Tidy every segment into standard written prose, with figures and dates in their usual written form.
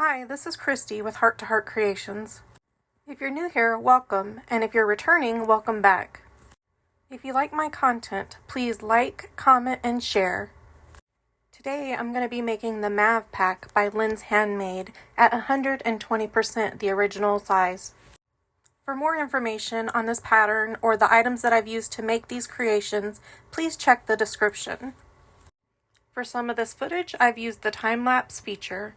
Hi, this is Cristy with Heart to Heart Creations. If you're new here, welcome, and if you're returning, welcome back. If you like my content, please like, comment, and share. Today I'm going to be making the Mav Pack by Lindsay Handmade at 120% the original size. For more information on this pattern or the items that I've used to make these creations, please check the description. For some of this footage, I've used the Timelapse feature.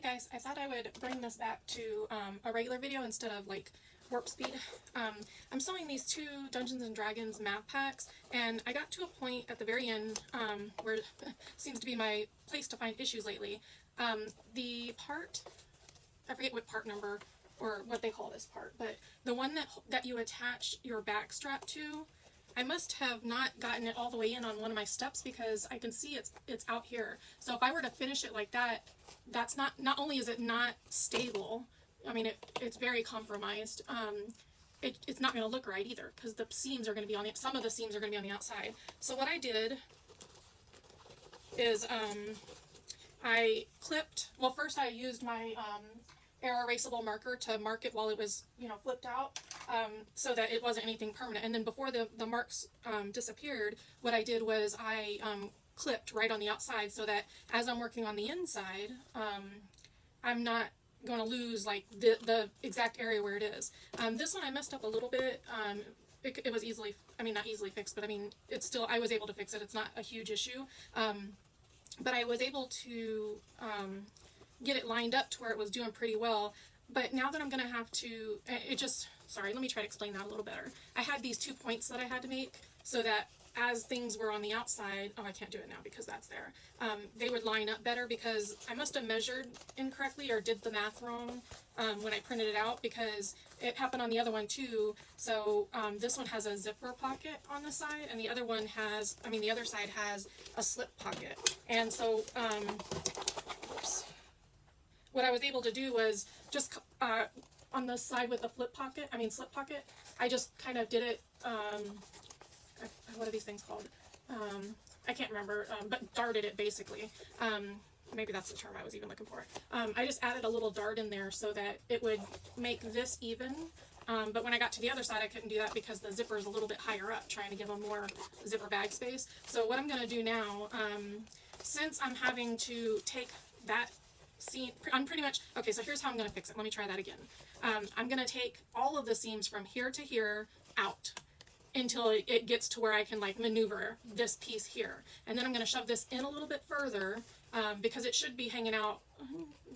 guys, I thought I would bring this back to a regular video instead of like warp speed. I'm sewing these 2 Dungeons and Dragons Mav Packs, and I got to a point at the very end where it seems to be my place to find issues lately. The part, I forget what part number or what they call this part, but the one that you attach your back strap to, I must have not gotten it all the way in on one of my steps because I can see it's out here. So if I were to finish it like that, that's not only is it not stable, I mean it's very compromised. It's not going to look right either because the seams are going to be on some of the seams are going to be on the outside. So what I did is I clipped. Well, first I used my air erasable marker to mark it while it was, you know, flipped out, so that it wasn't anything permanent. And then before the marks disappeared, what I did was I clipped right on the outside so that as I'm working on the inside, I'm not going to lose like the exact area where it is. This one I messed up a little bit. It was easily, I mean, not easily fixed, but I mean, it's still, I was able to fix it. It's not a huge issue. But I was able to get it lined up to where it was doing pretty well. But now that I'm going to have to, sorry, let me try to explain that a little better. I had these 2 points that I had to make so that as things were on the outside, oh, I can't do it now because that's there, they would line up better because I must have measured incorrectly or did the math wrong when I printed it out, because it happened on the other one too. So this one has a zipper pocket on the side, and the other one has, the other side has a slip pocket. And so, oops. What I was able to do was just on the side with the slip pocket, I just kind of did it, what are these things called? I can't remember, but darted it basically. Maybe that's the term I was even looking for. I just added a little dart in there so that it would make this even. But when I got to the other side, I couldn't do that because the zipper is a little bit higher up, trying to give them more zipper bag space. So what I'm going to do now, since I'm having to take that seam, I'm pretty much, okay, so here's how I'm going to fix it. Let me try that again. I'm going to take all of the seams from here to here out until it gets to where I can like maneuver this piece here. And then I'm going to shove this in a little bit further because it should be hanging out,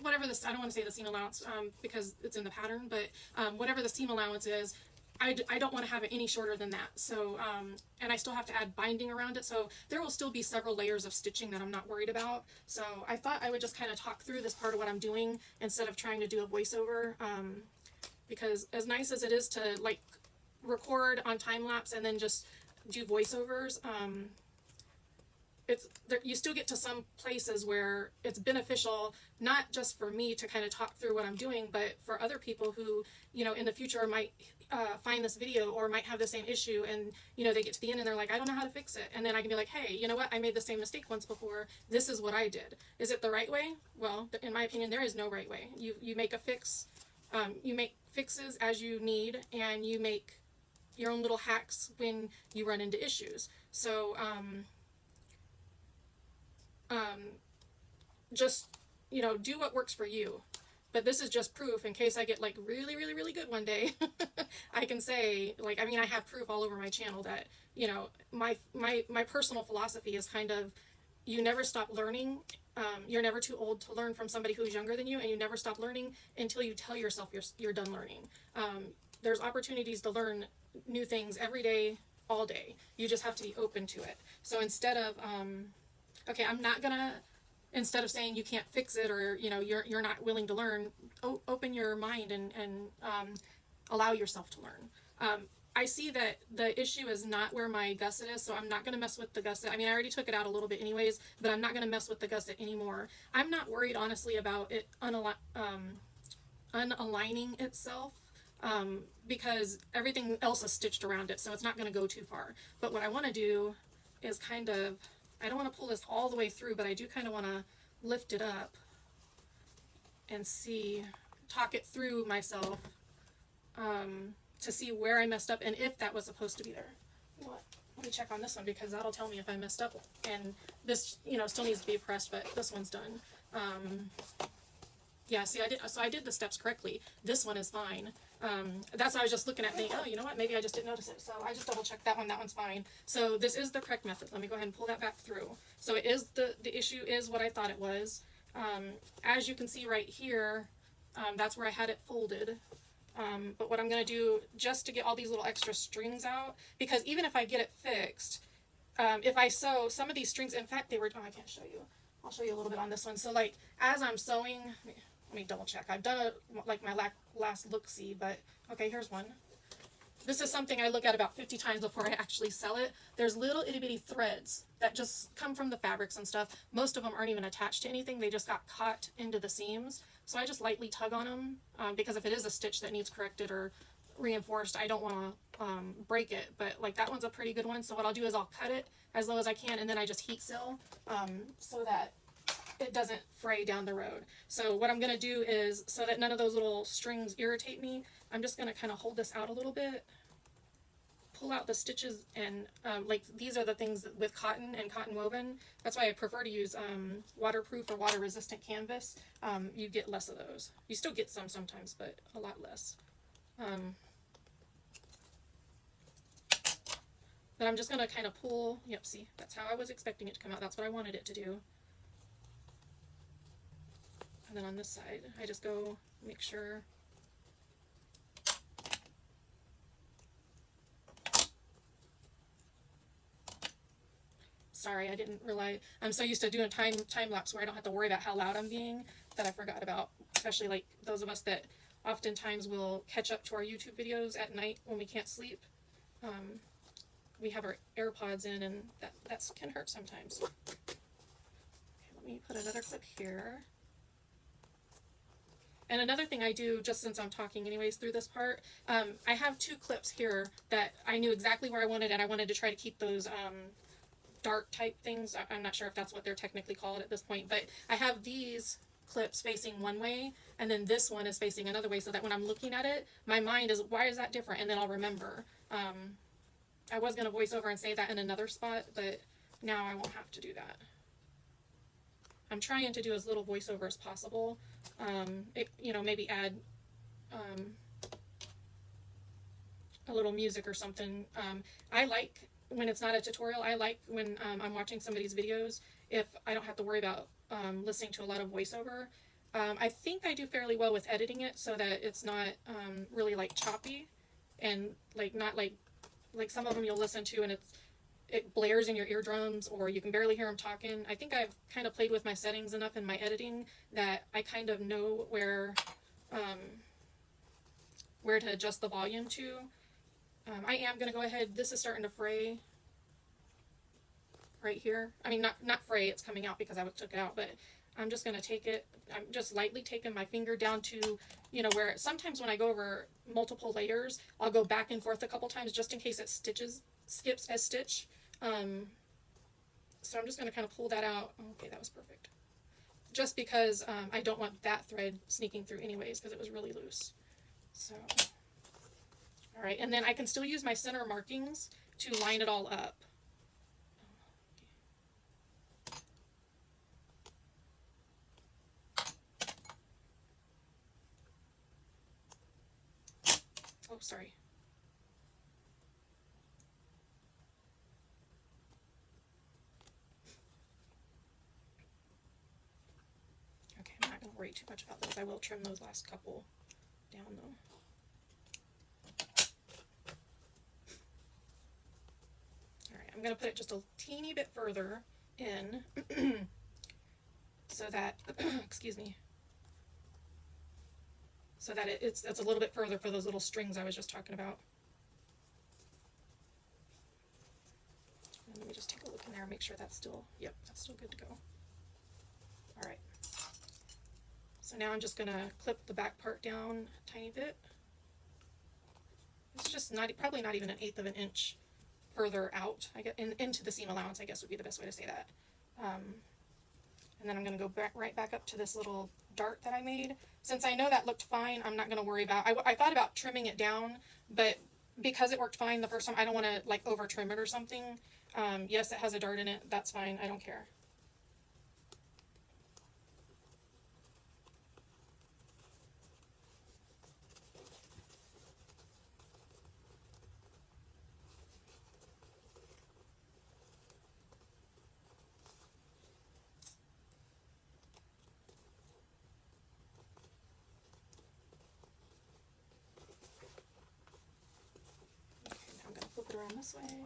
whatever this, I don't want to say the seam allowance because it's in the pattern, but whatever the seam allowance is, I don't want to have it any shorter than that. So, and I still have to add binding around it. So there will still be several layers of stitching that I'm not worried about. So I thought I would just kind of talk through this part of what I'm doing instead of trying to do a voiceover, because as nice as it is to like record on time-lapse and then just do voiceovers, it's there, you still get to some places where it's beneficial, not just for me to kind of talk through what I'm doing, but for other people who, you know, in the future might find this video or might have the same issue, and you know, they get to the end and they're like, I don't know how to fix it, and then I can be like, hey, you know what, I made the same mistake once before, this is what I did. Is it the right way? Well, in my opinion, there is no right way. You make a fix, you make fixes as you need, and you make your own little hacks when you run into issues. So just, you know, do what works for you. But this is just proof in case I get like really, really, really good one day. I can say, like, I mean, I have proof all over my channel that, you know, my personal philosophy is kind of, you never stop learning. You're never too old to learn from somebody who's younger than you, and you never stop learning until you tell yourself you're done learning. There's opportunities to learn new things every day, all day. You just have to be open to it. So instead of, okay, I'm not gonna, instead of saying you can't fix it, or, you know, you're not willing to learn, open your mind and allow yourself to learn. I see that the issue is not where my gusset is, so I'm not going to mess with the gusset. I mean, I already took it out a little bit anyways, but I'm not going to mess with the gusset anymore. I'm not worried, honestly, about it unaligning itself, because everything else is stitched around it, so it's not going to go too far. But what I want to do is kind of, I don't want to pull this all the way through, but I do kind of want to lift it up and see, talk it through myself, to see where I messed up and if that was supposed to be there. You know what? Let me check on this one because that'll tell me if I messed up. And this, you know, still needs to be pressed, but this one's done. Yeah, see, I did the steps correctly. This one is fine. That's why I was just looking at thinking, oh, you know what, maybe I just didn't notice it. So I just double checked that one, that one's fine. So this is the correct method. Let me go ahead and pull that back through. So it is the issue is what I thought it was. As you can see right here, that's where I had it folded. But what I'm going to do, just to get all these little extra strings out, because even if I get it fixed, if I sew some of these strings, in fact, they were, oh, I can't show you. I'll show you a little bit on this one. So like, as I'm sewing, let me double check. I've done a, like my last look-see, but okay, here's one. This is something I look at about 50 times before I actually sell it. There's little itty bitty threads that just come from the fabrics and stuff. Most of them aren't even attached to anything. They just got caught into the seams. So I just lightly tug on them because if it is a stitch that needs corrected or reinforced, I don't want to break it. But like that one's a pretty good one. So what I'll do is I'll cut it as low as I can and then I just heat seal so that it doesn't fray down the road. So what I'm going to do is, so that none of those little strings irritate me, I'm just going to kind of hold this out a little bit, pull out the stitches, and like these are the things that, with cotton and cotton woven, that's why I prefer to use waterproof or water resistant canvas. You get less of those. You still get some sometimes, but a lot less. But I'm just going to kind of pull, yep, see, that's how I was expecting it to come out. That's what I wanted it to do. And then on this side, I just go make sure. Sorry, I didn't realize. I'm so used to doing time lapse where I don't have to worry about how loud I'm being that I forgot about, especially like those of us that oftentimes will catch up to our YouTube videos at night when we can't sleep. We have our AirPods in and that can hurt sometimes. Okay, let me put another clip here. And another thing I do, just since I'm talking anyways through this part, I have two clips here that I knew exactly where I wanted, and I wanted to try to keep those dart type things. I'm not sure if that's what they're technically called at this point, but I have these clips facing one way, and then this one is facing another way, so that when I'm looking at it, my mind is, why is that different? And then I'll remember. I was going to voice over and say that in another spot, but now I won't have to do that. I'm trying to do as little voiceover as possible. You know, maybe add a little music or something. I like when it's not a tutorial. I like when I'm watching somebody's videos if I don't have to worry about listening to a lot of voiceover. I think I do fairly well with editing it so that it's not really like choppy and like not like some of them you'll listen to and it blares in your eardrums or you can barely hear them talking. I think I've kind of played with my settings enough in my editing that I kind of know where to adjust the volume to. I am going to go ahead, this is starting to fray right here. I mean, not fray, it's coming out because I took it out, but I'm just going to take it, I'm just lightly taking my finger down to, you know, where sometimes when I go over multiple layers, I'll go back and forth a couple times just in case it skips a stitch. So I'm just going to kind of pull that out. Okay, that was perfect. Just because I don't want that thread sneaking through anyways because it was really loose. So, all right, and then I can still use my center markings to line it all up. Oh, sorry. Okay, I'm not going to worry too much about those. I will trim those last couple down though. Alright, I'm going to put it just a teeny bit further in so that, excuse me, so that it's a little bit further for those little strings I was just talking about. And let me just take a look in there and make sure that's still, yep, that's still good to go. Alright. So now I'm just going to clip the back part down a tiny bit. It's just probably not even 1/8 of an inch further out, I guess, into the seam allowance, I guess would be the best way to say that. And then I'm going to go right back up to this little dart that I made. Since I know that looked fine, I'm not going to worry about, I thought about trimming it down, but because it worked fine the first time, I don't want to like over trim it or something. Yes, it has a dart in it, that's fine, I don't care. around this way.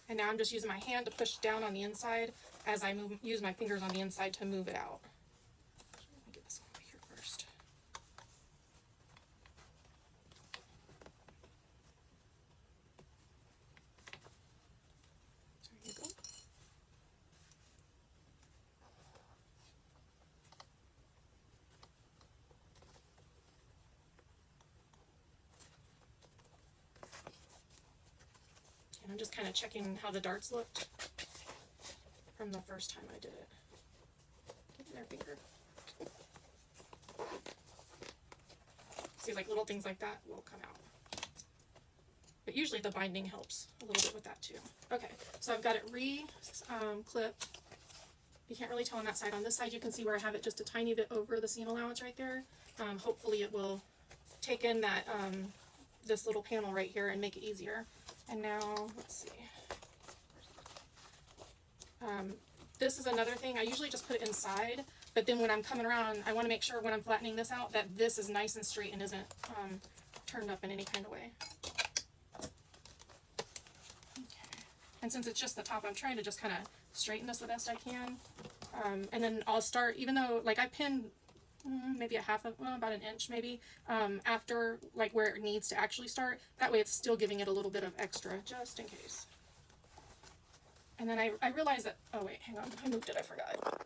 And now I'm just using my hand to push down on the inside as I use my fingers on the inside to move it out. Let me get this one over here first. There you go. And I'm just kind of checking how the darts looked from the first time I did it. Get in there, finger. See, like little things like that will come out. But usually the binding helps a little bit with that too. Okay, so I've got it clipped. You can't really tell on that side. On this side you can see where I have it just a tiny bit over the seam allowance right there. Hopefully it will take in that this little panel right here and make it easier. And now, let's see. This is another thing. I usually just put it inside, but then when I'm coming around, I want to make sure when I'm flattening this out that this is nice and straight and isn't turned up in any kind of way. Okay. And since it's just the top, I'm trying to just kind of straighten this the best I can. And then I'll start, even though, like, I pinned maybe about an inch maybe, after, like, where it needs to actually start. That way it's still giving it a little bit of extra, just in case. And then I realized that, oh wait, hang on, I moved it, I forgot.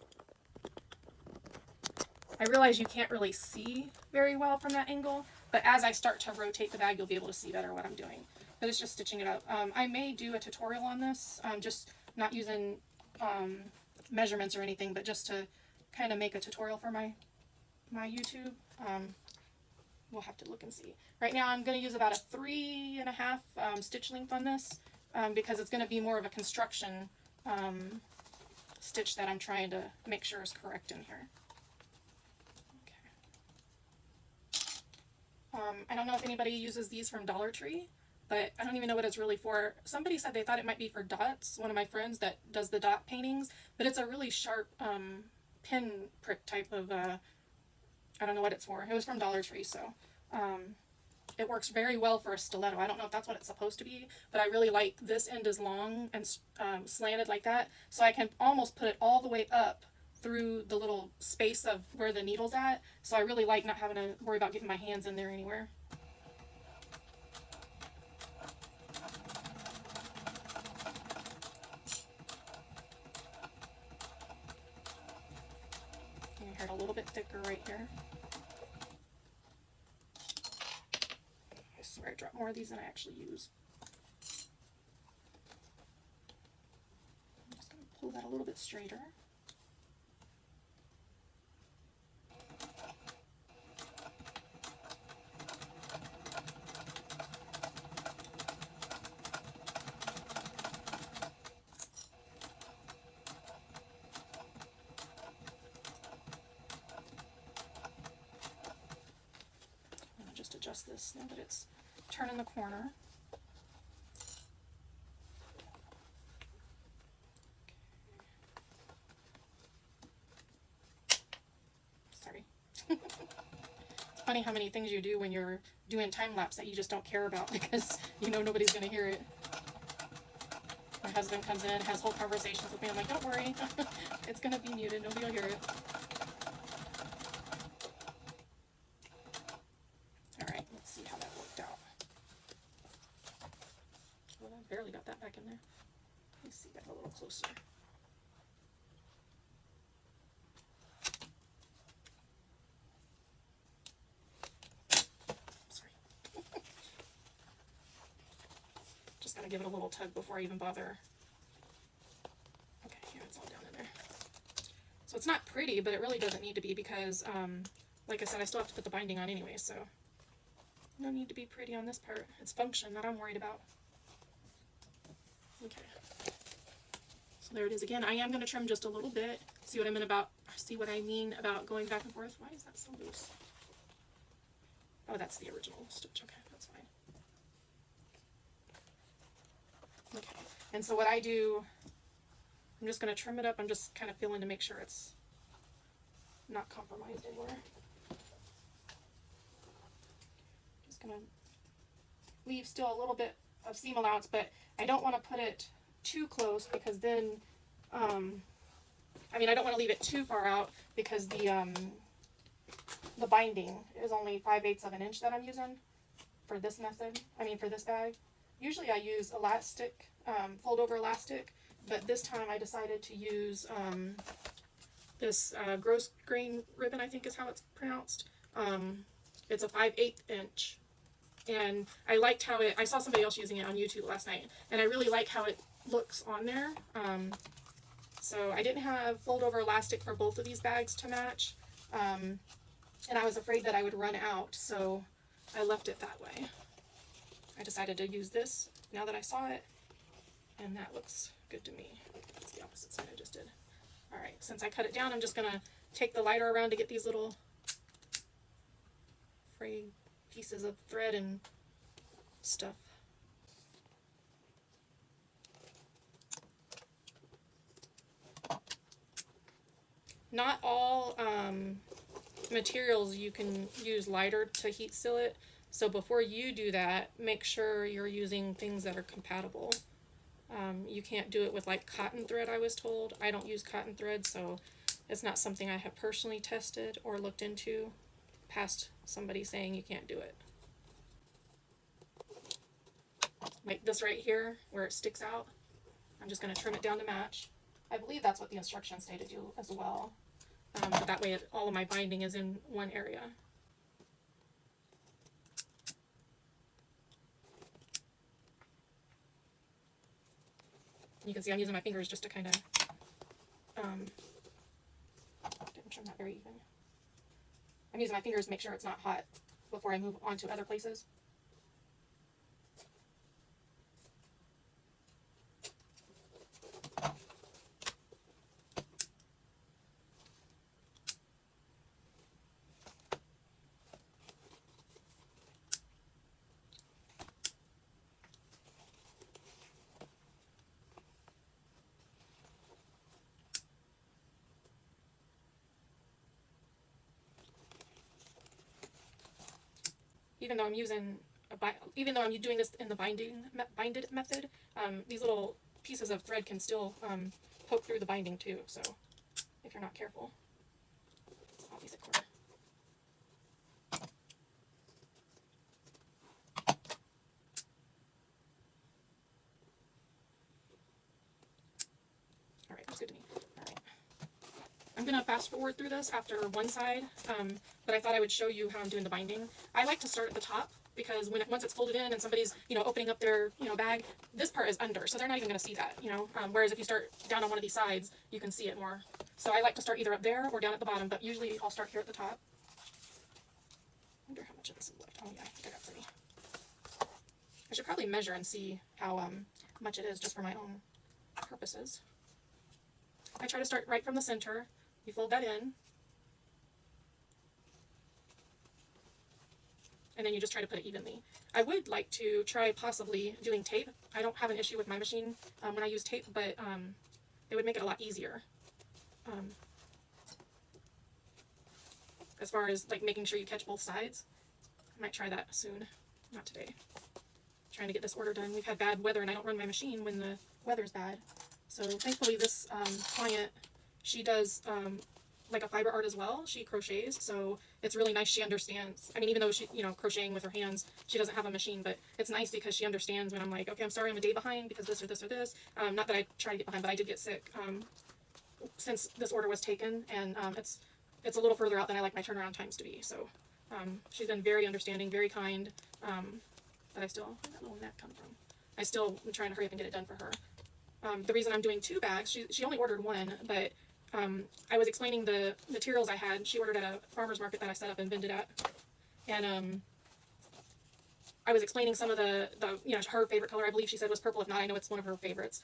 I realize you can't really see very well from that angle, but as I start to rotate the bag, you'll be able to see better what I'm doing. But it's just stitching it up. I may do a tutorial on this, just not using measurements or anything, but just to kind of make a tutorial for my YouTube. We'll have to look and see. Right now I'm going to use about a 3.5 stitch length on this, because it's going to be more of a construction stitch that I'm trying to make sure is correct in here. Okay. I don't know if anybody uses these from Dollar Tree, but I don't even know what it's really for. Somebody said they thought it might be for dots, one of my friends that does the dot paintings, but it's a really sharp pin prick type of, I don't know what it's for. It was from Dollar Tree, so it works very well for a stiletto. I don't know if that's what it's supposed to be, but I really like this end is long and slanted like that, so I can almost put it all the way up through the little space of where the needle's at, so I really like not having to worry about getting my hands in there anywhere. You heard a little bit thicker right here. I swear I dropped more of these than I actually use. I'm just going to pull that a little bit straighter. Just adjust this now that it's turning the corner. Sorry. It's funny how many things you do when you're doing time lapse that you just don't care about because you know nobody's going to hear it. My husband comes in, has whole conversations with me. I'm like, don't worry, it's going to be muted. Nobody will hear it. Barely got that back in there. Let me see that a little closer. Sorry. Just gotta give it a little tug before I even bother. Okay, yeah, it's all down in there. So it's not pretty, but it really doesn't need to be because, like I said, I still have to put the binding on anyway, so no need to be pretty on this part. It's function that I'm worried about. Okay, so there it is again. I am going to trim just a little bit. See what I mean about going back and forth. Why is that so loose? Oh, that's the original stitch. Okay, that's fine. Okay, and so what I do, I'm just going to trim it up. I'm just kind of feeling to make sure it's not compromised anywhere. just going to leave still a little bit of seam allowance, but I don't want to put it too close because then, I don't want to leave it too far out because the binding is only 5/8 of an inch that I'm using for this method. For this bag. Usually I use elastic, fold over elastic, but this time I decided to use this gross grain ribbon, I think is how it's pronounced. It's a 5/8 inch. And I liked how I saw somebody else using it on YouTube last night, and I really like how it looks on there. So I didn't have fold over elastic for both of these bags to match, and I was afraid that I would run out, so I left it that way. I decided to use this now that I saw it, and that looks good to me. That's the opposite side I just did. Alright, since I cut it down, I'm just going to take the lighter around to get these little frayed pieces of thread and stuff. Not all materials you can use lighter to heat seal it, so before you do that, make sure you're using things that are compatible. You can't do it with like cotton thread, I was told. I don't use cotton thread, so it's not something I have personally tested or looked into past somebody saying you can't do it. Like this right here, where it sticks out, I'm just going to trim it down to match. I believe that's what the instructions say to do as well. But that way all of my binding is in one area. You can see I'm using my fingers just to kind of didn't trim that very even. I'm using my fingers to make sure it's not hot before I move on to other places. Even though I'm doing this in the binded method, these little pieces of thread can still poke through the binding too. So if you're not careful, opposite corner. All right, that's good to me. All right, I'm gonna fast forward through this after one side, but I thought I would show you how I'm doing the binding. I like to start at the top, because once it's folded in and somebody's opening up their bag, this part is under, so they're not even going to see that. Whereas if you start down on one of these sides, you can see it more. So I like to start either up there or down at the bottom, but usually I'll start here at the top. I wonder how much of this is left. Oh yeah, I think I got plenty. I should probably measure and see how much it is just for my own purposes. I try to start right from the center. You fold that in. And then you just try to put it evenly. I would like to try possibly doing tape. I don't have an issue with my machine when I use tape, but it would make it a lot easier. As far as like making sure you catch both sides. I might try that soon. Not today. Trying to get this order done. We've had bad weather and I don't run my machine when the weather's bad. So thankfully this client, she does like a fiber art as well. She crochets, so it's really nice. She understands. Even though she, crocheting with her hands, she doesn't have a machine, but it's nice because she understands when I'm like, okay, I'm sorry, I'm a day behind because this or this or this. Not that I try to get behind, but I did get sick since this order was taken, and it's a little further out than I like my turnaround times to be. So she's been very understanding, very kind. But I still, where'd that little net come from? I still am trying to hurry up and get it done for her. The reason I'm doing 2 bags, she only ordered 1, but I was explaining the materials I had. She ordered at a farmer's market that I set up and vended at, and I was explaining some of the her favorite color. I believe she said was purple. If not, I know it's one of her favorites,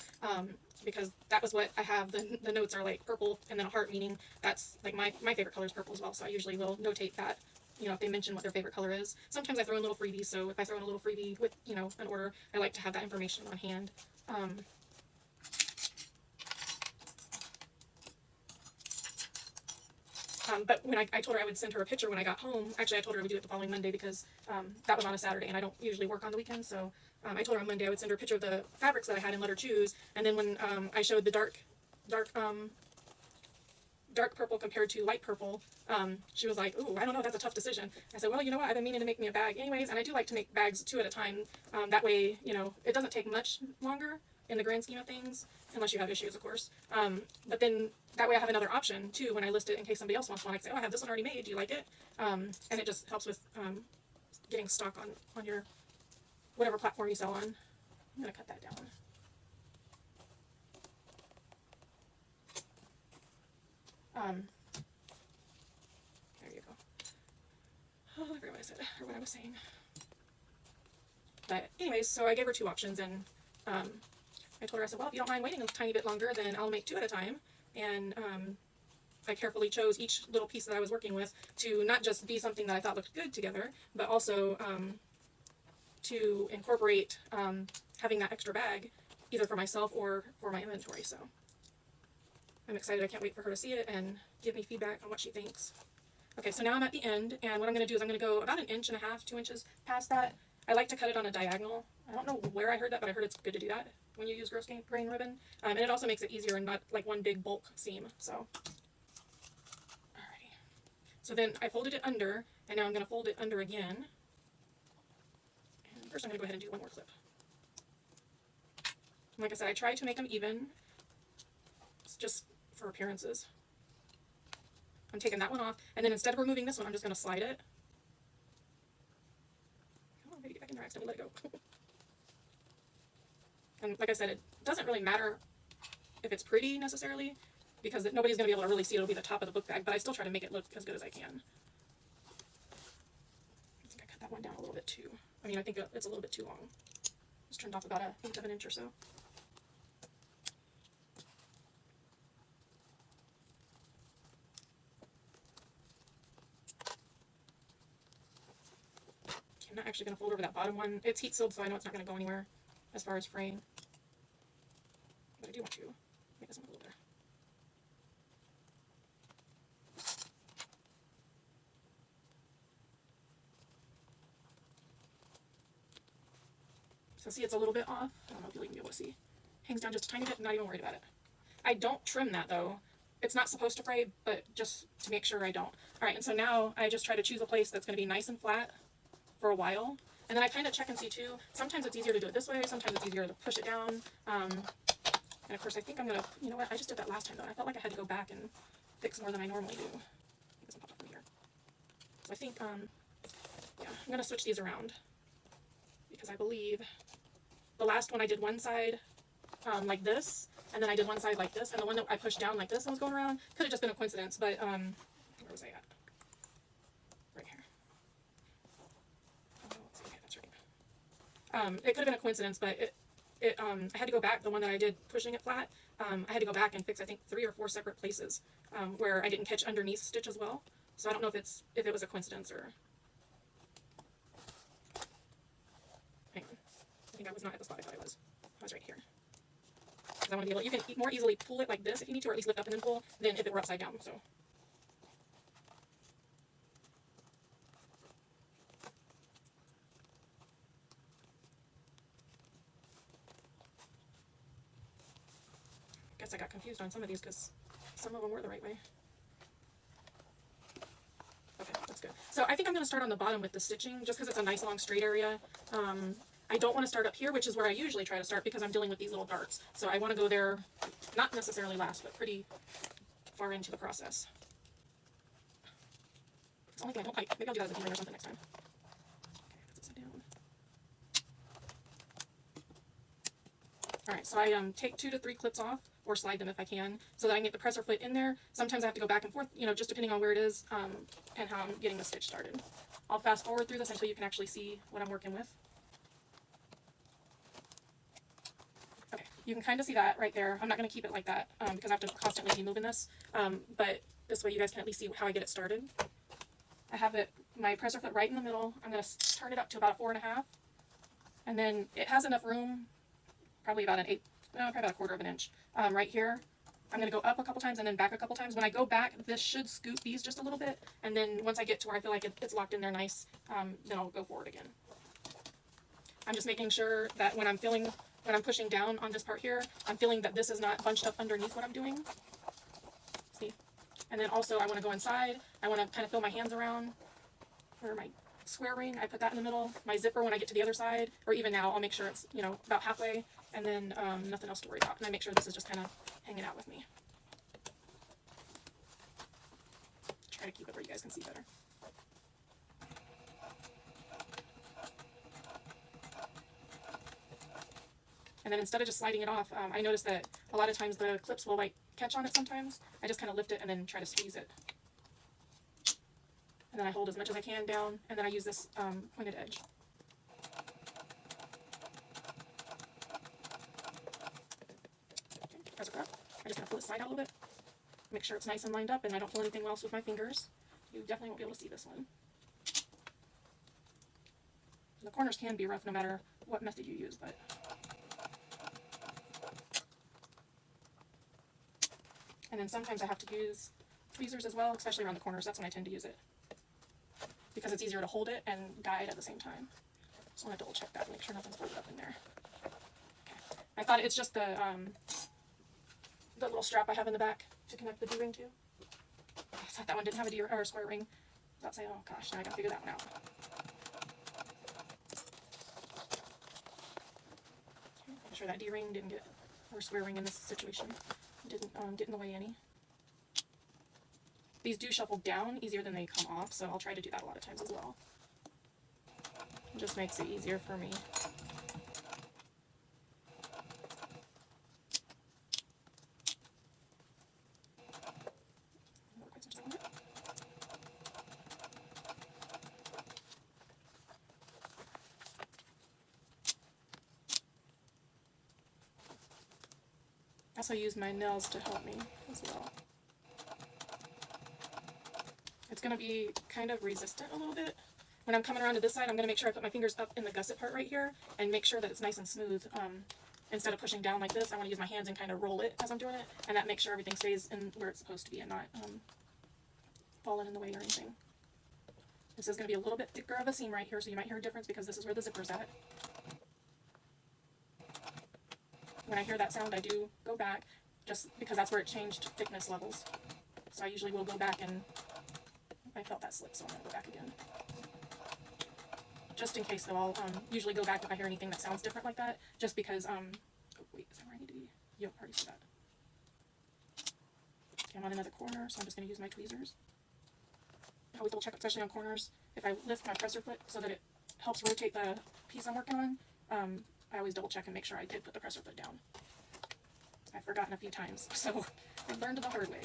because that was what I have. The notes are like purple and then a heart, meaning that's like my favorite color is purple as well. So I usually will notate that, if they mention what their favorite color is. Sometimes I throw in little freebies. So if I throw in a little freebie with an order, I like to have that information on hand. But when I told her I would send her a picture when I got home, actually I told her I would do it the following Monday because that was on a Saturday and I don't usually work on the weekends, so I told her on Monday I would send her a picture of the fabrics that I had and let her choose. And then when I showed the dark purple compared to light purple, she was like, ooh, I don't know, that's a tough decision. I said, well, you know what, I've been meaning to make me a bag anyways, and I do like to make bags 2 at a time. That way, you know, it doesn't take much longer in the grand scheme of things, unless you have issues, of course. But then that way I have another option too when I list it in case somebody else wants one. I can say, oh, I have this one already made, do you like it? And it just helps with getting stock on your whatever platform you sell on. I'm going to cut that down. There you go. Oh, I forgot what I said, or what I was saying. But anyways, so I gave her 2 options, and I told her, I said, well, if you don't mind waiting a tiny bit longer, then I'll make 2 at a time. And I carefully chose each little piece that I was working with to not just be something that I thought looked good together, but also to incorporate having that extra bag, either for myself or for my inventory. So I'm excited. I can't wait for her to see it and give me feedback on what she thinks. Okay, so now I'm at the end, and what I'm going to do is I'm going to go about 1.5 inches, 2 inches past that. I like to cut it on a diagonal. I don't know where I heard that, but I heard it's good to do that when you use gross grain ribbon. And it also makes it easier and not like one big bulk seam. So, alrighty. So then I folded it under, and now I'm going to fold it under again. And first I'm going to go ahead and do one more clip. And like I said, I try to make them even. It's just for appearances. I'm taking that one off, and then instead of removing this one, I'm just going to slide it. Come on, baby, get back in there. I accidentally let it go. And like I said, it doesn't really matter if it's pretty necessarily, because nobody's going to be able to really see it. It'll be the top of the book bag, but I still try to make it look as good as I can. I think I cut that one down a little bit too. I mean, I think it's a little bit too long. Just trimmed off about 1/8 of an inch or so. I'm not actually going to fold over that bottom one. It's heat sealed, so I know it's not going to go anywhere as far as fraying. But I do want to make this one a little better. So see, it's a little bit off. I don't know if you'll even be able to see. Hangs down just a tiny bit. I'm not even worried about it. I don't trim that though. It's not supposed to fray, but just to make sure I don't. Alright, and so now I just try to choose a place that's going to be nice and flat for a while. And then I kind of check and see too. Sometimes it's easier to do it this way. Sometimes it's easier to push it down. And of course I think I'm going to, you know what, I just did that last time though. I felt like I had to go back and fix more than I normally do. Get some pop up from here. So I think, yeah, I'm going to switch these around. Because I believe the last one I did one side like this, and then I did one side like this, and the one that I pushed down like this and was going around, could have just been a coincidence, but, where was I at? Right here. Oh, okay, that's right. It could have been a coincidence, but I had to go back, the one that I did pushing it flat, I had to go back and fix, I think, 3 or 4 separate places where I didn't catch underneath stitch as well. So I don't know if it was a coincidence or... Hang on. I think I was not at the spot I thought I was. I was right here. Because I want to be able, you can more easily pull it like this if you need to, or at least lift up and then pull, than if it were upside down. So. I guess I got confused on some of these because some of them were the right way. Okay, that's good. So I think I'm going to start on the bottom with the stitching, just because it's a nice long straight area. I don't want to start up here, which is where I usually try to start because I'm dealing with these little darts. So I want to go there, not necessarily last, but pretty far into the process. It's the only thing I don't like. Maybe I'll do that as a beamer or something next time. Okay, that's upside down. Alright, so I take 2 to 3 clips off, or slide them if I can, so that I can get the presser foot in there. Sometimes I have to go back and forth, you know, just depending on where it is and how I'm getting the stitch started. I'll fast forward through this until you can actually see what I'm working with. Okay, you can kind of see that right there. I'm not going to keep it like that because I have to constantly be moving this, but this way you guys can at least see how I get it started. I have my presser foot right in the middle. I'm going to turn it up to about a 4.5, and then it has enough room, probably about an 1/8, no, probably about 1/4 of an inch right here, I'm going to go up a couple times and then back a couple times. When I go back, this should scoop these just a little bit. And then once I get to where I feel like it's locked in there nice, then I'll go forward again. I'm just making sure that when I'm pushing down on this part here, I'm feeling that this is not bunched up underneath what I'm doing. See? And then also I want to go inside. I want to kind of feel my hands around where my square ring, I put that in the middle. My zipper, when I get to the other side, or even now, I'll make sure it's, you know, about halfway, and then nothing else to worry about. And I make sure this is just kind of hanging out with me. Try to keep it where you guys can see better. And then instead of just sliding it off, I noticed that a lot of times the clips will like catch on it sometimes. I just kind of lift it and then try to squeeze it. And then I hold as much as I can down, and then I use this pointed edge. Okay, press it up. I just kind of pull it side out a little bit. Make sure it's nice and lined up and I don't pull anything else with my fingers. You definitely won't be able to see this one. The corners can be rough no matter what method you use, but and then sometimes I have to use tweezers as well, especially around the corners. That's when I tend to use it, because it's easier to hold it and guide at the same time. Just want to double check that and make sure nothing's folded up in there. Okay. I thought it's just the little strap I have in the back to connect the D-ring to. I thought that one didn't have a D or a square ring. I was about to say, oh gosh, now I gotta figure that one out. Okay, make sure that D-ring didn't get, or square ring in this situation, didn't get in the way any. These do shuffle down easier than they come off, so I'll try to do that a lot of times as well. It just makes it easier for me. I also use my nails to help me as well. It's going to be kind of resistant a little bit. When I'm coming around to this side, I'm going to make sure I put my fingers up in the gusset part right here and make sure that it's nice and smooth. Instead of pushing down like this, I want to use my hands and kind of roll it as I'm doing it, and that makes sure everything stays in where it's supposed to be and not falling in the way or anything. This is going to be a little bit thicker of a seam right here, so you might hear a difference because this is where the zipper's at. When I hear that sound, I do go back, just because that's where it changed thickness levels. So I usually will go back, and I felt that slip, so I'm going to go back again. Just in case, though, I'll usually go back if I hear anything that sounds different like that, just because, oh wait, is that where I need to be? Yep, I already see that. Okay, I'm on another corner, so I'm just going to use my tweezers. I always double check, especially on corners, if I lift my presser foot so that it helps rotate the piece I'm working on, I always double check and make sure I did put the presser foot down. I've forgotten a few times, so I learned the hard way.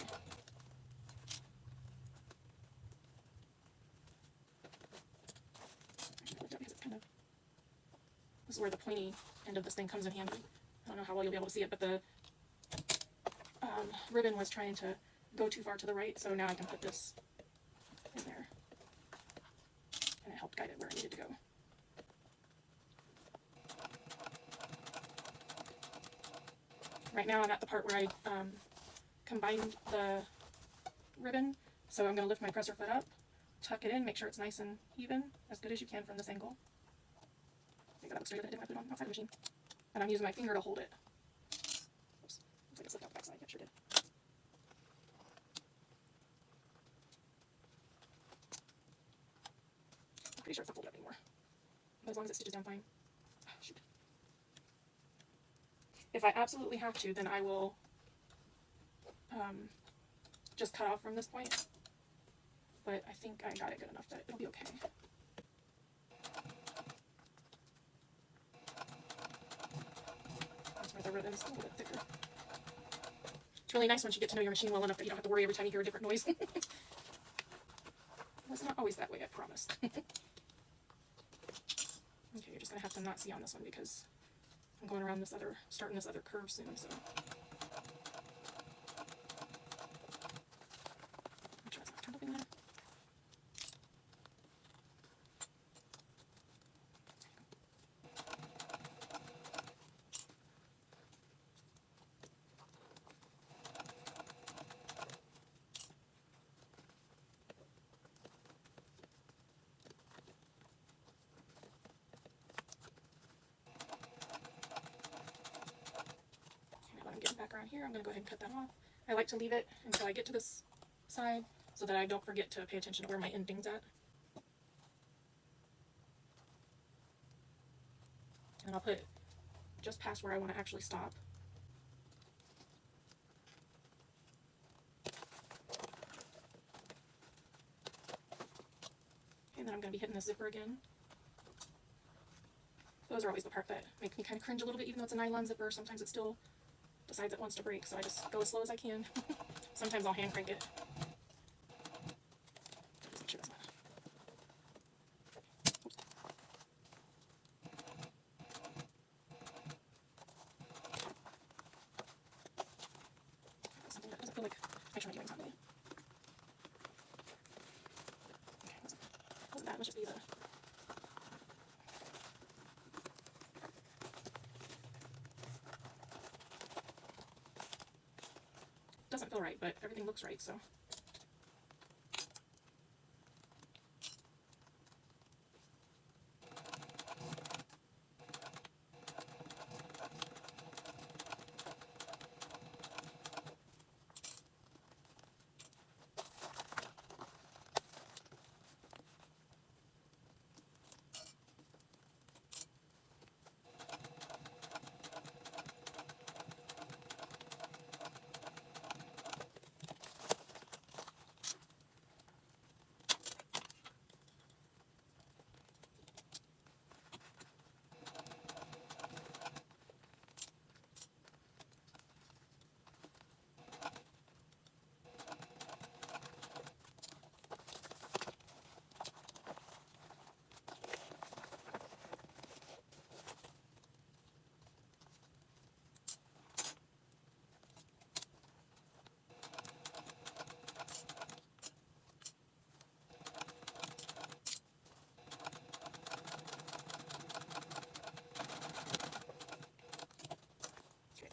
Actually, I lift it because it's kind of, this is where the pointy end of this thing comes in handy. I don't know how well you'll be able to see it, but the ribbon was trying to go too far to the right, so now I can put this in there. And it helped guide it where I needed to go. Right now I'm at the part where I combined the ribbon, so I'm going to lift my presser foot up, tuck it in, make sure it's nice and even, as good as you can from this angle. Make that look straighter than I did when I put it on outside the machine. And I'm using my finger to hold it. Oops, looks like it slipped out the back side. It sure did. I'm pretty sure it's not folded up anymore, but as long as it stitches down fine. Oh, shoot. If I absolutely have to, then I will just cut off from this point, but I think I got it good enough that it'll be okay. That's where the ribbon is a little bit thicker. It's really nice once you get to know your machine well enough that you don't have to worry every time you hear a different noise. It's not always that way, I promise. Okay, you're just going to have to not see on this one because I'm going around this other, starting this other curve soon, so. Make sure it's not turned up in there. back around here. I'm going to go ahead and cut that off. I like to leave it until I get to this side so that I don't forget to pay attention to where my ending's at. And I'll put it just past where I want to actually stop. And then I'm going to be hitting the zipper again. Those are always the part that make me kind of cringe a little bit, even though it's a nylon zipper. Sometimes it still decides it wants to break, so I just go as slow as I can. Sometimes I'll hand crank it. Just make sure that's not. Oops. Something that doesn't feel like I try doing something. Okay, wasn't that? Let's just be the. Doesn't feel right, but everything looks right, so.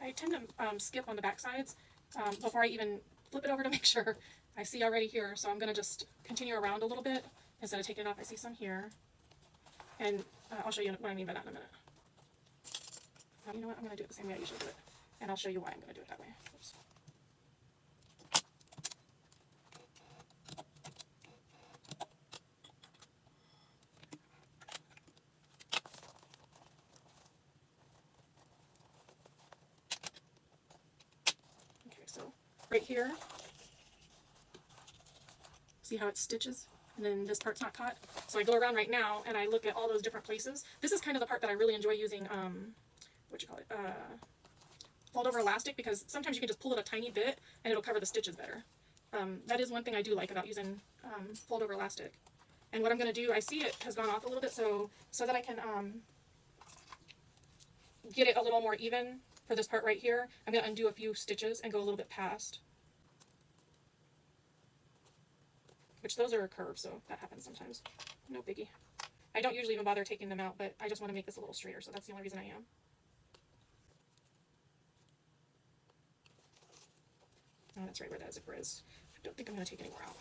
I tend to skip on the back sides before I even flip it over to make sure I see already here. So I'm going to just continue around a little bit instead of taking it off. I see some here. And I'll show you what I mean by that in a minute. You know what? I'm going to do it the same way I usually do it. And I'll show you why I'm going to do it that way. Oops. So right here, see how it stitches? And then this part's not caught. So I go around right now and I look at all those different places. This is kind of the part that I really enjoy using, fold over elastic, because sometimes you can just pull it a tiny bit and it'll cover the stitches better. That is one thing I do like about using fold over elastic. And what I'm going to do, I see it has gone off a little bit, so that I can get it a little more even. For this part right here, I'm going to undo a few stitches and go a little bit past. Which those are curved, so that happens sometimes. No biggie. I don't usually even bother taking them out, but I just want to make this a little straighter, so that's the only reason I am. Oh, that's right where that zipper is. I don't think I'm going to take any more out.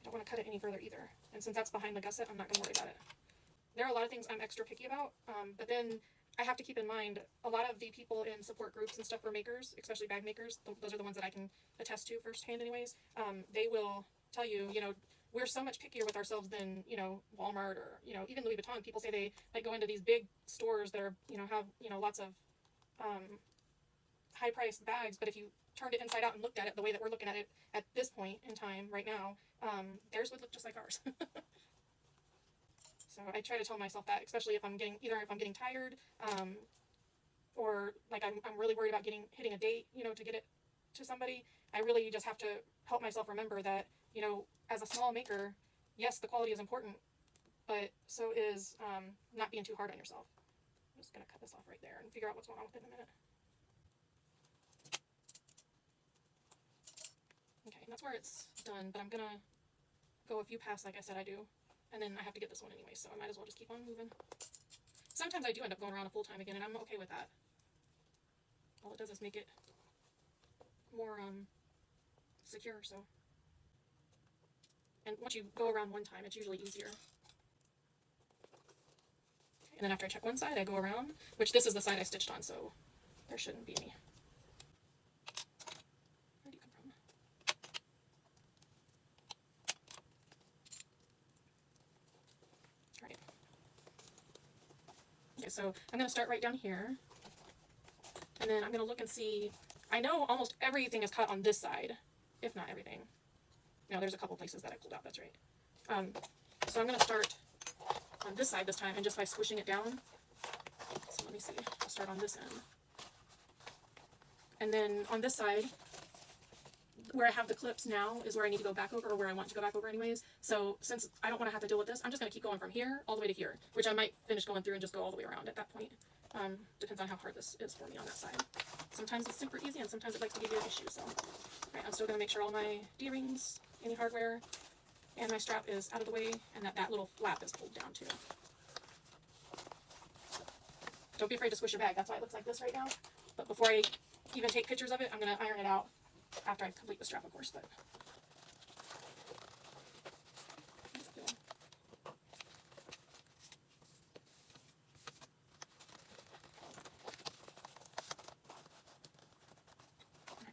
I don't want to cut it any further either. And since that's behind the gusset, I'm not going to worry about it. There are a lot of things I'm extra picky about, but then I have to keep in mind a lot of the people in support groups and stuff for makers, especially bag makers, those are the ones that I can attest to firsthand anyways, they will tell you, you know, we're so much pickier with ourselves than, you know, Walmart or, you know, even Louis Vuitton. People say they like go into these big stores that are, you know, have, you know, lots of high-priced bags, but if you turned it inside out and looked at it the way that we're looking at it at this point in time right now, theirs would look just like ours. So I try to tell myself that, especially if I'm getting, either if I'm getting tired, or like I'm really worried about hitting a date, you know, to get it to somebody. I really just have to help myself remember that, you know, as a small maker, yes, the quality is important, but so is not being too hard on yourself. I'm just going to cut this off right there and figure out what's going on with it in a minute. Okay, and that's where it's done, but I'm going to go a few past like I said I do. And then I have to get this one anyway, so I might as well just keep on moving. Sometimes I do end up going around a full time again, and I'm okay with that. All it does is make it more secure, so. And once you go around one time, it's usually easier. Okay, then after I check one side, I go around, which this is the side I stitched on, so there shouldn't be any. Where do you come from? All right. Okay, so I'm going to start right down here, and then I'm going to look and see. I know almost everything is cut on this side, if not everything. No, there's a couple places that I pulled out, that's right. So I'm going to start on this side this time, and just by squishing it down. So let me see, I'll start on this end. And then on this side, where I have the clips now is where I need to go back over, or where I want to go back over anyways. So since I don't want to have to deal with this, I'm just going to keep going from here all the way to here, which I might finish going through and just go all the way around at that point. Depends on how hard this is for me on that side. Sometimes it's super easy, and sometimes it likes to give you an issue. So, right, I'm still going to make sure all my D-rings, any hardware, and my strap is out of the way, and that little flap is pulled down too. Don't be afraid to squish your bag. That's why it looks like this right now. But before I even take pictures of it, I'm going to iron it out after I complete the strap, of course. But once again,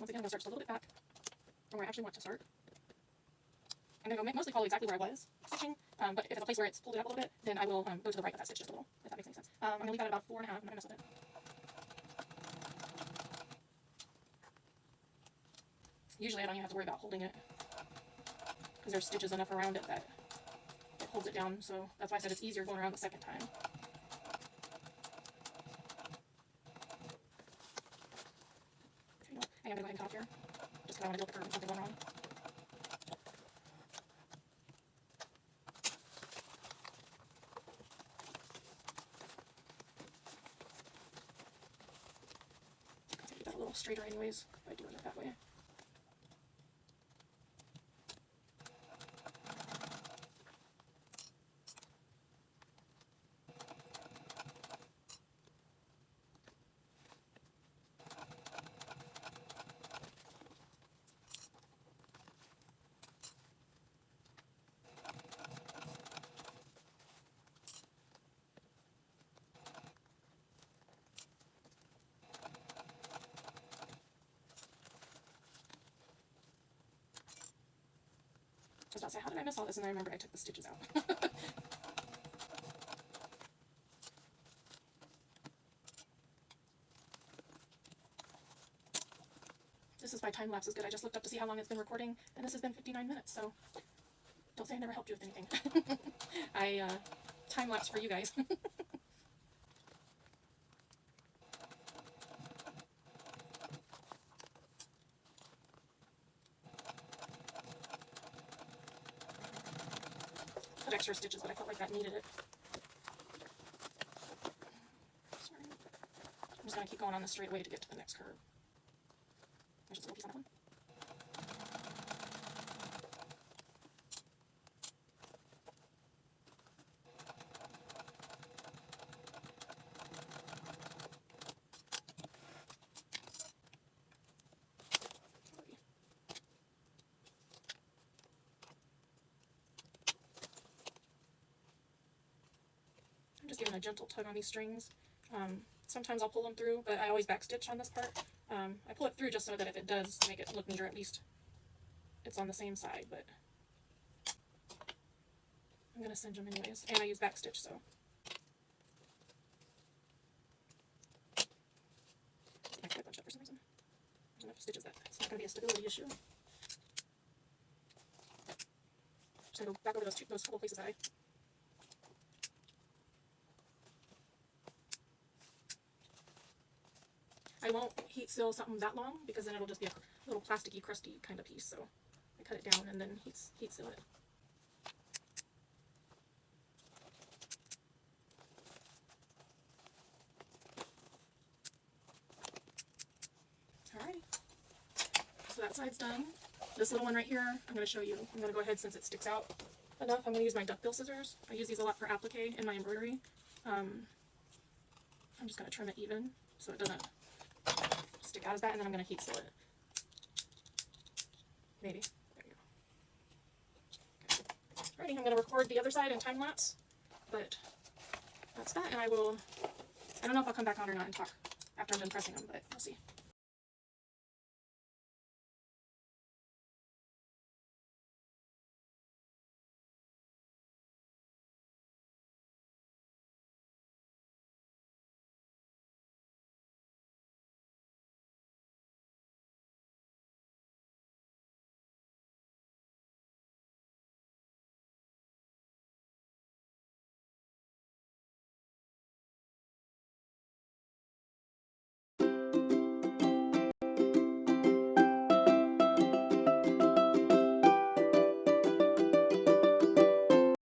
I'm going to start just a little bit back from where I actually want to start. I'm going to go mostly follow exactly where I was stitching, but if it's a place where it's pulled it up a little bit, then I will go to the right of that stitch just a little, if that makes any sense. I'm going to leave that at about 4.5. I'm not going to mess with it. Usually I don't even have to worry about holding it, because there's stitches enough around it that it holds it down, so that's why I said it's easier going around the second time. Okay, you know what? I'm going to go ahead and cut off here, just because I want to deal with the curve and something going wrong. I'll make that a little straighter anyways by doing it that way. I was about to say, how did I miss all this? And I remembered I took the stitches out. This is why time lapse is good. I just looked up to see how long it's been recording, and this has been 59 minutes, so don't say I never helped you with anything. I time lapse for you guys. Put extra stitches, but I felt like that needed it. Sorry. I'm just going to keep going on this straight away to get to the next curve. There's just a little piece on that one. I'm just giving a gentle tug on these strings. Sometimes I'll pull them through, but I always backstitch on this part. I pull it through just so that if it does make it look neater, at least it's on the same side, but I'm going to singe them anyways, and I use backstitch, so. I quite bunched up for some reason. There's enough stitches that it's not going to be a stability issue. Just going to go back over those couple places that I won't heat seal something that long, because then it'll just be a little plasticky, crusty kind of piece. So I cut it down and then heat seal it. Alrighty. So that side's done. This little one right here, I'm going to show you. I'm going to go ahead, since it sticks out enough, I'm going to use my duckbill scissors. I use these a lot for applique in my embroidery. I'm just going to trim it even so it doesn't stick out as that, and then I'm going to heat seal it. Maybe. There you go. Okay. Alrighty, I'm going to record the other side in time lapse, but that's that, and I don't know if I'll come back on or not and talk after I'm done pressing them, but we'll see.